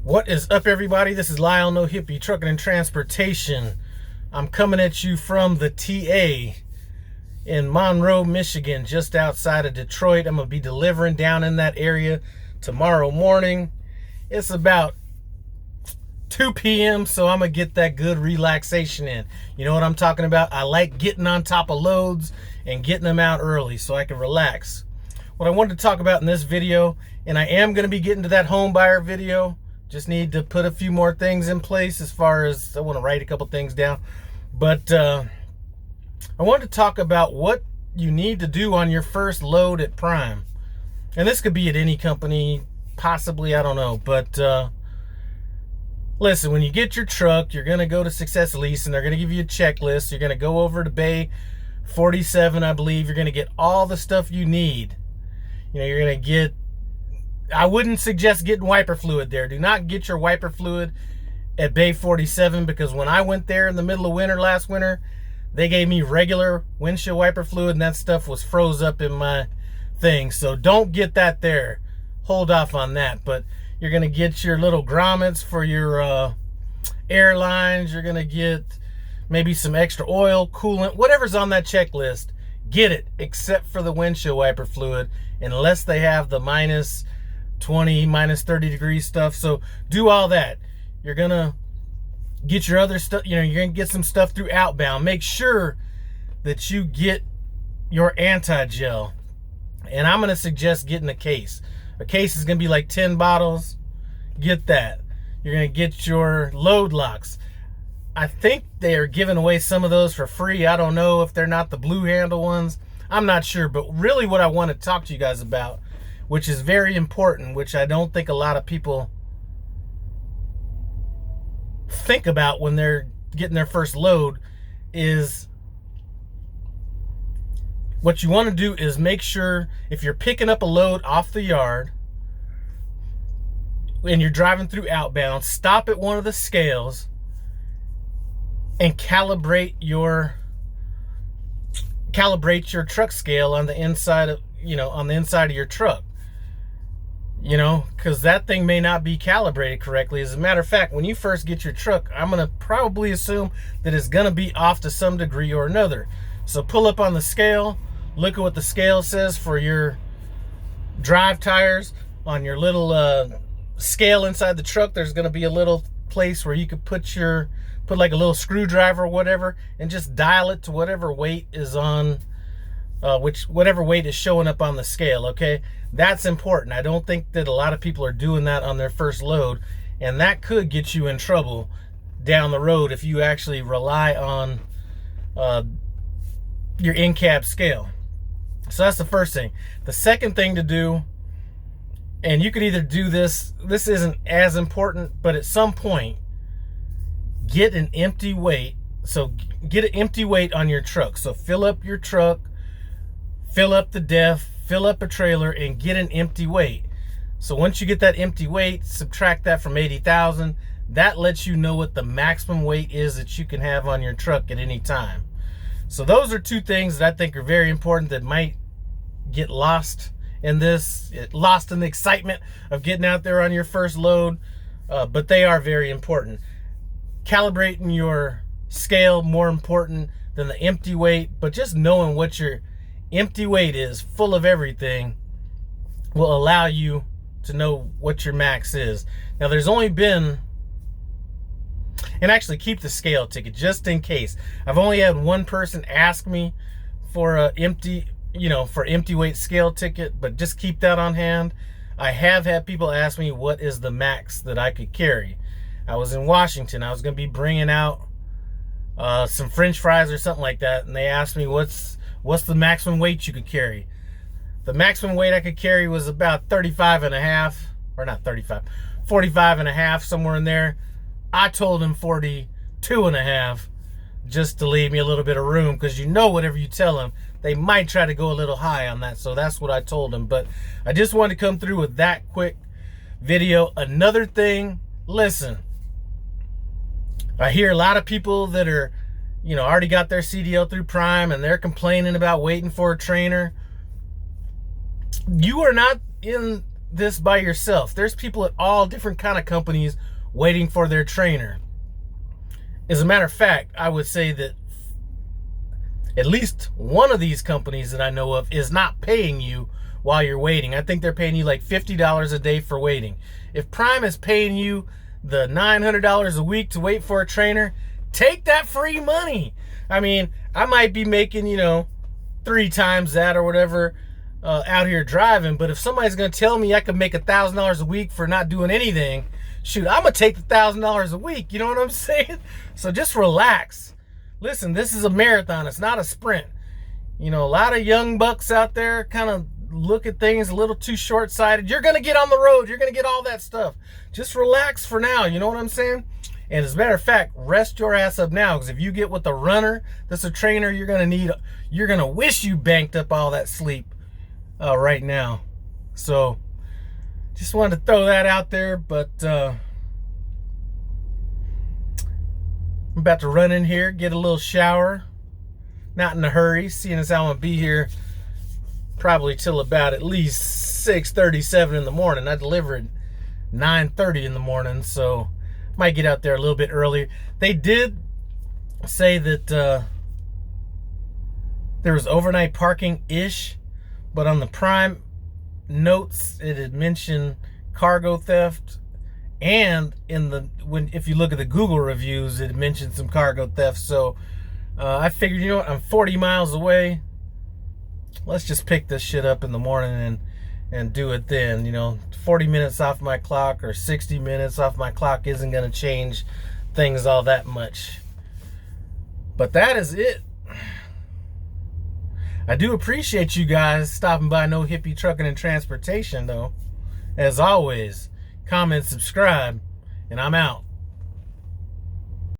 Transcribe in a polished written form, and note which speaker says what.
Speaker 1: What is up, everybody? This is Lyle No Hippie Trucking and Transportation. I'm coming at you from the TA in Monroe, Michigan, just outside of Detroit. I'm going to be delivering down in that area tomorrow morning. It's about 2 p.m., so I'm going to get that good relaxation in. You know what I'm talking about? I like getting on top of loads and getting them out early so I can relax. What I wanted to talk about in this video, and I am going to be getting to that home buyer video, just need to put a few more things in place as far as I want to write a couple things down. But I wanted to talk about what you need to do on your first load at Prime. And this could be at any company, possibly, I don't know. But listen, when you get your truck, you're going to go to Success Lease and they're going to give you a checklist. You're going to go over to Bay 47, I believe. You're going to get all the stuff you need. You know, you're going to get, I wouldn't suggest getting wiper fluid there. Do not get your wiper fluid at Bay 47, because when I went there in the middle of winter last winter, they gave me regular windshield wiper fluid and that stuff was froze up in my thing. So don't get that there. Hold off on that. But you're going to get your little grommets for your airlines. You're going to get maybe some extra oil, coolant, whatever's on that checklist. Get it, except for the windshield wiper fluid, unless they have the minus 20, minus 30 degree stuff. So do all that. You're gonna get your other stuff, you know, you're gonna get some stuff through outbound. Make sure that you get your anti-gel, and I'm gonna suggest getting a case. A case is gonna be like 10 bottles. Get that. You're gonna get your load locks. I think they are giving away some of those for free. I don't know if they're not the blue handle ones. I'm not sure. But really what I want to talk to you guys about, which is very important, which I don't think a lot of people think about when they're getting their first load, is what you want to do is make sure if you're picking up a load off the yard and you're driving through outbound, stop at one of the scales and calibrate your truck scale on the inside of, you know, on the inside of your truck. You know, because that thing may not be calibrated correctly. As a matter of fact, when you first get your truck, I'm going to probably assume that it's going to be off to some degree or another. So pull up on the scale, look at what the scale says for your drive tires. On your little scale inside the truck, there's going to be a little place where you could put like a little screwdriver or whatever, and just dial it to whatever weight is on, whatever weight is showing up on the scale, okay? That's important. I don't think that a lot of people are doing that on their first load, and that could get you in trouble down the road if you actually rely on your in-cab scale. So that's the first thing. The second thing to do, and you could either do this isn't as important, but at some point, get an empty weight. So get an empty weight on your truck. So fill up your truck, fill up the def, fill up a trailer, and get an empty weight. So once you get that empty weight, subtract that from 80,000. That lets you know what the maximum weight is that you can have on your truck at any time. So those are two things that I think are very important that might get lost in this, lost in the excitement of getting out there on your first load, but they are very important. Calibrating your scale, more important than the empty weight, but just knowing what your empty weight is, full of everything, will allow you to know what your max is. Now there's only been, and actually keep the scale ticket just in case. I've only had one person ask me for a empty, you know, for empty weight scale ticket, but just keep that on hand. I have had people ask me what is the max that I could carry. I was in Washington. I was going to be bringing out some French fries or something like that, and they asked me what's the maximum weight you could carry. The maximum weight I could carry was about 35 and a half, or not 35, 45 and a half, somewhere in there. I told him 42 and a half, just to leave me a little bit of room, because you know whatever you tell them, they might try to go a little high on that. So that's what I told him. But I just wanted to come through with that quick video. Another thing, listen, I hear a lot of people that are, you know, already got their CDL through Prime and they're complaining about waiting for a trainer. You are not in this by yourself. There's people at all different kind of companies waiting for their trainer. As a matter of fact, I would say that at least one of these companies that I know of is not paying you while you're waiting. I think they're paying you like $50 a day for waiting. If Prime is paying you the $900 a week to wait for a trainer, take that free money. I mean, I might be making, 3 times that or whatever out here driving, but if somebody's going to tell me I could make $1,000 a week for not doing anything, shoot, I'm going to take the $1,000 a week. You know what I'm saying? So just relax. Listen, this is a marathon. It's not a sprint. A lot of young bucks out there kind of look at things a little too short-sighted. You're going to get on the road. You're going to get all that stuff. Just relax for now. You know what I'm saying? And as a matter of fact, rest your ass up now, because if you get with a runner that's a trainer, you're going to wish you banked up all that sleep right now. So just wanted to throw that out there, but I'm about to run in here, get a little shower. Not in a hurry, seeing as how I'm going to be here probably till about at least 6:37 in the morning. I deliver at 9:30 in the morning, so might get out there a little bit earlier. They did say that there was overnight parking-ish, but on the Prime notes, it had mentioned cargo theft, and if you look at the Google reviews, it mentioned some cargo theft. So I figured, you know what, I'm 40 miles away. Let's just pick this shit up in the morning and do it then. 40 minutes off my clock or 60 minutes off my clock isn't going to change things all that much. But that is it. I do appreciate you guys stopping by No Hippie Trucking and Transportation, though. As always, comment, subscribe, and I'm out.